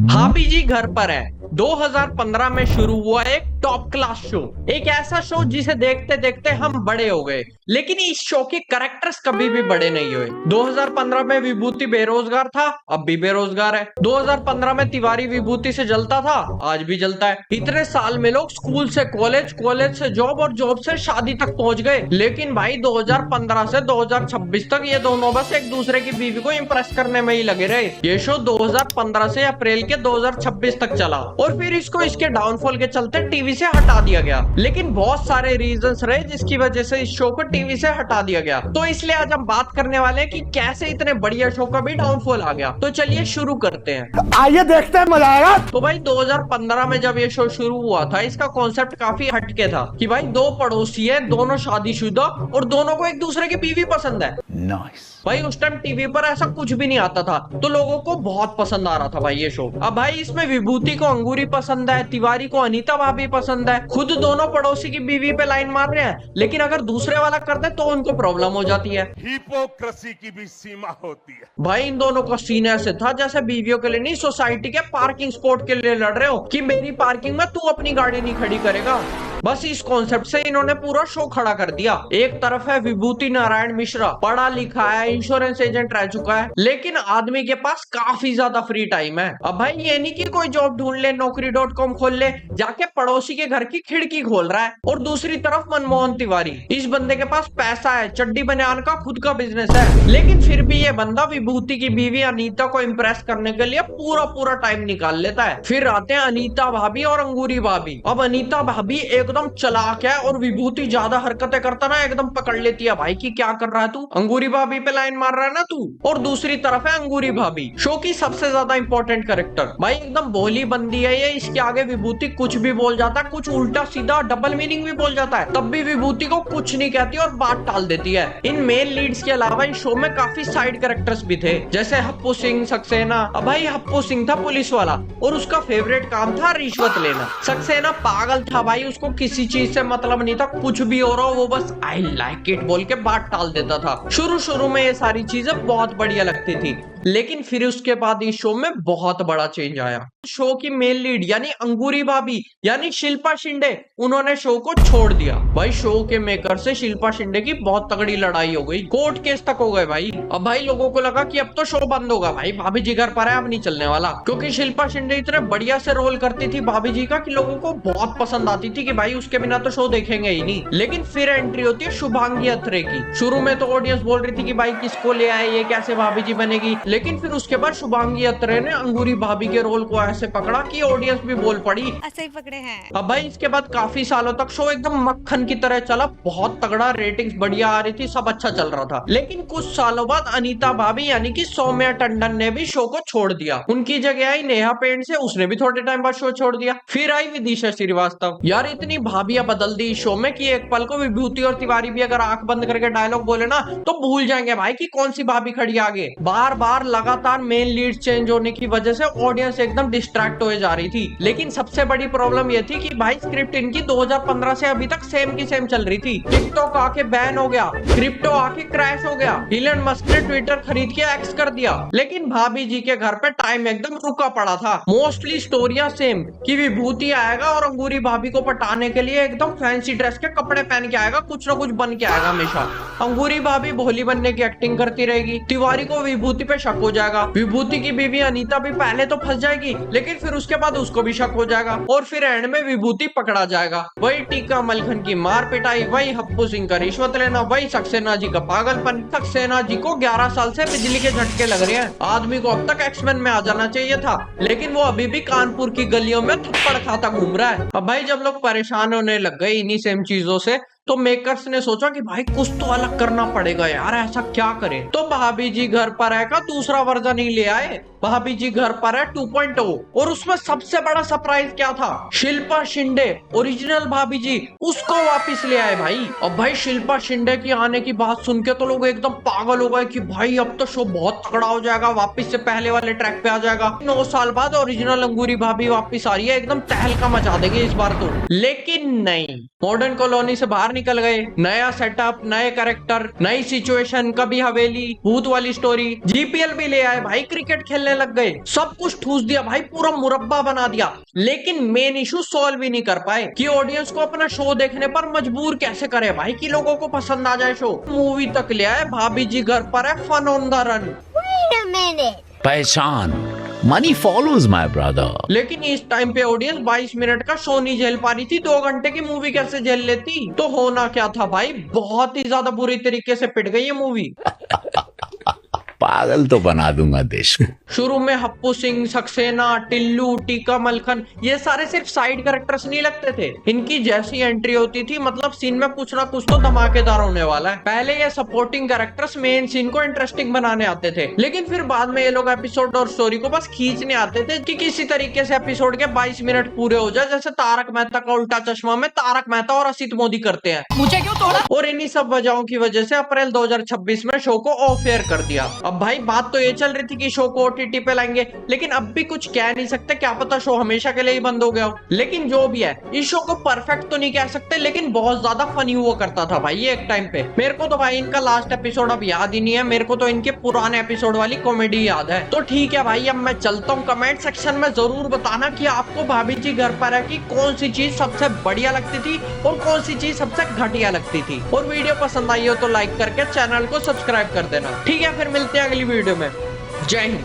भाभी जी घर पर है 2015 में शुरू हुआ एक टॉप क्लास शो। एक ऐसा शो जिसे देखते देखते हम बड़े हो गए, लेकिन इस शो के कैरेक्टर्स कभी भी बड़े नहीं हुए। 2015 में विभूति बेरोजगार था, अब भी बेरोजगार है। 2015 में तिवारी विभूति से जलता था, आज भी जलता है। इतने साल में लोग स्कूल से कॉलेज, कॉलेज से जॉब और जॉब से शादी तक पहुंच गए, लेकिन भाई 2015 से 2026 तक ये दोनों बस एक दूसरे की बीवी को इम्प्रेस करने में ही लगे रहे। ये शो 2015 से अप्रैल के 2026 तक चला और फिर इसको इसके डाउनफॉल के चलते टीवी से हटा दिया गया। लेकिन बहुत सारे रीजंस रहे जिसकी वजह से इस शो को टीवी से हटा दिया गया। तो इसलिए आज हम बात करने वाले हैं कि कैसे इतने बढ़िया शो का भी डाउनफॉल आ गया। तो चलिए शुरू करते हैं। आइए देखते हैं, मजा आएगा। तो भाई 2015 में जब ये शो शुरू हुआ था, इसका कॉन्सेप्ट काफी हटके था कि भाई दो पड़ोसी है, दोनों शादीशुदा और दोनों को एक दूसरे की बीवी पसंद है। नाइस। भाई उस टाइम टीवी पर ऐसा कुछ भी नहीं आता था, तो लोगों को बहुत पसंद आ रहा था भाई ये शो। अब भाई इसमें विभूति को अंगूरी पसंद है, तिवारी को अनीता भाभी पसंद है। खुद दोनों पड़ोसी की बीवी पे लाइन मार रहे हैं, लेकिन अगर दूसरे वाला कर दे तो उनको प्रॉब्लम हो जाती है। हिपोक्रेसी की भी सीमा होती है। भाई इन दोनों का सीन ऐसे था जैसे बीवियों के लिए नहीं, सोसाइटी के पार्किंग स्पॉट के लिए लड़ रहे हो कि मेरी पार्किंग में तू अपनी गाड़ी नहीं खड़ी करेगा। बस इस कॉन्सेप्ट से इन्होंने पूरा शो खड़ा कर दिया। एक तरफ है विभूति नारायण मिश्रा, पढ़ा लिखा है, इंश्योरेंस एजेंट रह चुका है, लेकिन आदमी के पास काफी ज्यादा फ्री टाइम है। अब भाई ये नहीं कि कोई जॉब ढूंढ ले, नौकरी.com खोल ले, जाके पड़ोसी के घर की खिड़की खोल रहा है। और दूसरी तरफ मनमोहन तिवारी, इस बंदे के पास पैसा है, चड्डी बनियान का खुद का बिजनेस है, लेकिन फिर भी ये बंदा विभूति की बीवी अनीता को इम्प्रेस करने के लिए पूरा पूरा टाइम निकाल लेता है। फिर आते हैं अनीता भाभी और अंगूरी भाभी। अब अनीता भाभी एकदम चालाक है और विभूति ज्यादा हरकतें करता ना एकदम पकड़ लेती है भाई कि क्या कर रहा है तू, अंगूरी भाभी पे लाइन मार रहा है ना तू। और दूसरी तरफ है अंगूरी भाभी, शो की सबसे ज्यादा इंपॉर्टेंट कैरेक्टर। भाई एकदम भोली बंदी है ये, इसके आगे विभूति कुछ भी बोल जाता है, कुछ उल्टा सीधा डबल मीनिंग भी बोल जाता है, तब भी विभूति को कुछ नहीं कहती और बात टाल देती है। इन मेन लीड्स के अलावा इस शो में काफी साइड कैरेक्टर्स भी थे, जैसे हप्पू सिंह सक्सेना। अब भाई हप्पू सिंह था पुलिस वाला और उसका फेवरेट काम था रिश्वत लेना। सक्सेना पागल था भाई, उसको किसी चीज से मतलब नहीं था, कुछ भी हो रहा हो वो बस आई लाइक इट बोल के बात टाल देता था। शुरू में ये सारी चीजें बहुत बढ़िया लगती थी, लेकिन फिर उसके बाद इस शो में बहुत बड़ा चेंज आया। शो की मेन लीड यानी अंगूरी भाभी यानी शिल्पा शिंदे, उन्होंने शो को छोड़ दिया। भाई शो के मेकर से शिल्पा शिंदे की बहुत तगड़ी लड़ाई हो गई, कोर्ट केस तक हो गए भाई। अब भाई लोगों को लगा कि अब तो शो बंद होगा, भाई भाभी जी घर पर है, अब नहीं चलने वाला, क्योंकि शिल्पा शिंदे इतने बढ़िया से रोल करती थी भाभी जी का कि लोगों को बहुत पसंद आती थी कि भाई उसके बिना तो शो देखेंगे ही नहीं। लेकिन फिर एंट्री होती है शुभांगी अत्रे की। शुरू में तो ऑडियंस बोल रही थी कि भाई किसको ले आए, ये कैसे भाभी जी बनेगी, लेकिन फिर उसके बाद शुभांगी अत्रे ने अंगूरी भाभी के रोल को ऐसे पकड़ा कि ऑडियंस भी बोल पड़ी, ऐसे ही पकड़े हैं। अब भाई इसके बाद काफी सालों तक शो एकदम मक्खन की तरह चला, बहुत तगड़ा, रेटिंग्स बढ़िया आ रही थी, सब अच्छा चल रहा था। लेकिन कुछ सालों बाद अनीता भाभी यानी कि सौम्या टंडन ने भी शो को छोड़ दिया। उनकी जगह आई नेहा पेंट से, उसने भी थोड़े टाइम बाद शो छोड़ दिया। फिर आई विदिशा श्रीवास्तव। यार इतनी भाभियां बदल दी इस शो में कि एक पल को विभूति और तिवारी भी अगर आंख बंद करके डायलॉग बोले ना तो भूल जाएंगे भाई कि कौन सी भाभी खड़ी आगे। बार बार लगातार मेन लीड चेंज होने की वजह से ऑडियंस एकदम डिस्ट्रैक्ट हो जा रही थी। लेकिन सबसे बड़ी प्रॉब्लम ये थी कि भाई स्क्रिप्ट इनकी 2015 से अभी तक सेम की सेम चल रही थी। टिकटॉक आके बैन हो गया, क्रिप्टो आके क्रैश हो गया, इलन मस्क ने ट्विटर खरीद के एक्स कर दिया, लेकिन भाभी जी के घर पे टाइम एकदम रुका पड़ा था। मोस्टली स्टोरियां सेम कि विभूति आएगा और अंगूरी भाभी को पटाने के लिए एकदम फैंसी ड्रेस के कपड़े पहन के आएगा, कुछ ना कुछ बन के आएगा हमेशा। अंगूरी भाभी भोली बनने की एक्टिंग करती रहेगी, तिवारी को विभूति पे शक हो जाएगा, विभूति की बीवी अनीता भी पहले तो फंस जाएगी, लेकिन फिर उसके बाद उसको भी शक हो जाएगा और फिर एंड में विभूति पकड़ा जाएगा। वही टीका मलखन की मार पिटाई, वही हप्पू सिंह का रिश्वत लेना, वही सक्सेना जी का पागलपन। सक्सेना जी को 11 साल से बिजली के झटके लग रहे हैं, आदमी को अब तक एक्समैन में आ जाना चाहिए था, लेकिन वो अभी भी कानपुर की गलियों में थप्पड़ खाता घूम रहा है। अब भाई जब लोग परेशान होने लग गए इन्हीं सेम चीजों से, तो मेकर्स ने सोचा कि भाई कुछ तो अलग करना पड़ेगा यार, ऐसा क्या करें। तो भाभी जी घर पर है का दूसरा वर्जन ही ले आए, भाभी जी घर पर है 2.0। और उसमें सबसे बड़ा सरप्राइज क्या था, शिल्पा शिंदे ओरिजिनल भाभी जी उसको वापस ले आए भाई। अब भाई शिल्पा शिंदे की आने की बात सुन के तो लोग एकदम पागल हो गए कि भाई अब तो शो बहुत तगड़ा हो जाएगा, वापस से पहले वाले ट्रैक पे आ जाएगा। 9 साल बाद ओरिजिनल अंगूरी भाभी वापस आ रही है, एकदम तहलका मचा देगी इस बार तो। लेकिन नहीं, मॉडर्न कॉलोनी से बाहर निकल गए। नया सेटअप, नए कैरेक्टर, नई सिचुएशन, कभी हवेली, भूत वाली स्टोरी, जीपीएल भी ले आए भाई, क्रिकेट खेलने लग गए, सब कुछ ठूस दिया भाई, पूरा मुरब्बा बना दिया। लेकिन मेन इशू सॉल्व ही नहीं कर पाए कि ऑडियंस को अपना शो देखने पर मजबूर कैसे करे भाई कि लोगों को पसंद आ जाए शो। मूवी तक ले आए, भाभी जी घर पर है, fun on the run. Wait a minute. पहचान, मनी फॉलोज माय ब्रदर। लेकिन इस टाइम पे ऑडियंस 22 मिनट का शो नहीं झेल पा रही थी, 2 घंटे की मूवी कैसे झेल लेती। तो होना क्या था भाई, बहुत ही ज्यादा बुरी तरीके से पिट गई ये मूवी। पागल तो बना दूंगा देश को। शुरू में हप्पू सिंह, सक्सेना, टिल्लू, टीका मलखन, ये सारे सिर्फ साइड कैरेक्टर्स नहीं लगते थे। इनकी जैसी एंट्री होती थी मतलब सीन में कुछ ना कुछ तो धमाकेदार होने वाला है। पहले ये सपोर्टिंग कैरेक्टर्स मेन सीन को इंटरेस्टिंग बनाने आते थे, लेकिन फिर बाद में ये लोग एपिसोड और स्टोरी को बस खींचने आते थे कि किसी तरीके से एपिसोड के 22 मिनट पूरे हो जाए, जैसे तारक मेहता का उल्टा चश्मा में तारक मेहता और असित मोदी करते हैं। मुझे क्यों तोड़ा? और इन्हीं सब वजहों की वजह से अप्रैल 2026 में शो को ऑफ एयर कर दिया। अब भाई बात तो ये चल रही थी कि शो को ओटीटी पे लाएंगे, लेकिन अब भी कुछ कह नहीं सकते, क्या पता शो हमेशा के लिए ही बंद हो गया हो। लेकिन जो भी है, इस शो को परफेक्ट तो नहीं कह सकते, लेकिन बहुत ज्यादा फनी हुआ करता था भाई ये एक टाइम पे। मेरे को तो भाई इनका लास्ट एपिसोड अब याद ही नहीं है, मेरे को तो इनके पुराने एपिसोड वाली कॉमेडी याद है। तो ठीक है भाई, अब मैं चलता हूँ। कमेंट सेक्शन में जरूर बताना कि आपको भाभी जी घर पर है कि कौन सी चीज सबसे बढ़िया लगती थी और कौन सी चीज सबसे घटिया लगती थी। और वीडियो पसंद आई हो तो लाइक करके चैनल को सब्सक्राइब कर देना। ठीक है, फिर मिलते हैं अगली वीडियो में। जय हिंद।